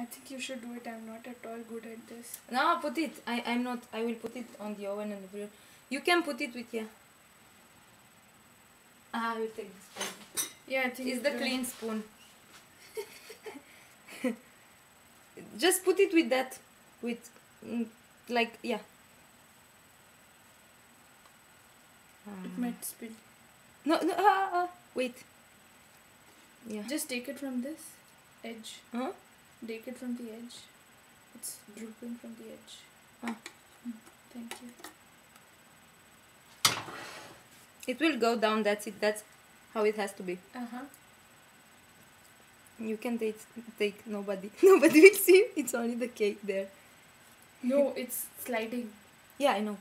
I think you should do it. I'm not at all good at this. No, put it. I'm not. I will put it on the oven and everywhere. You can put it with, yeah. I will take this spoon. Yeah, I think It's the clean spoon. Just put it with that. With, like, yeah. It might spill. No, wait. Yeah. Just take it from this edge. Huh? Take it from the edge. It's drooping from the edge. Oh. Thank you. It will go down, that's it. That's how it has to be. Uh-huh. You can take nobody. Nobody will see. It's only the cake there. No, it's sliding. Yeah, I know.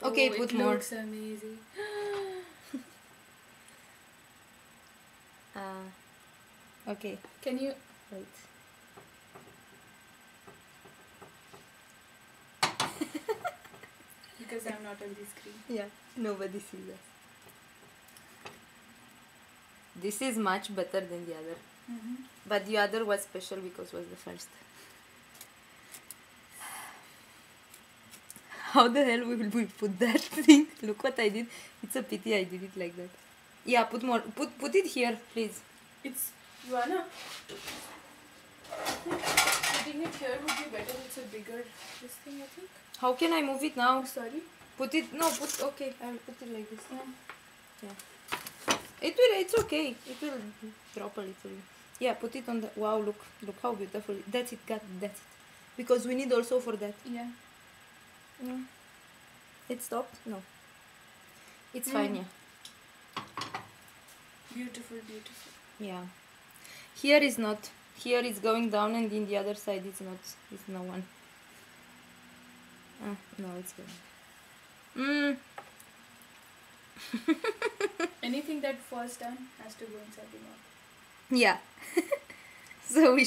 Okay, put more. It looks amazing. Okay. Can you... Wait. Because I'm not on the screen. Yeah, nobody sees us. This is much better than the other. Mm-hmm. But the other was special because it was the first. How the hell will we put that thing? Look what I did. It's a pity I did it like that. Yeah, put more. Put it here, please. It's... Joanna? Putting it here would be better. It's a bigger... This thing, I think. How can I move it now? Sorry? Put it... No, put... Okay, I will put it like this. Yeah. It will... It's okay. It will drop a little. Yeah, put it on the... Wow, look. Look how beautiful. That's it, got that's it. Because we need also for that. Yeah. Yeah. It stopped? No. It's fine, yeah. Beautiful, beautiful. Yeah. Here is not. Here is going down and in the other side it's not. It's no one. No, it's going. Anything that falls down has to go inside the mouth. Yeah. So we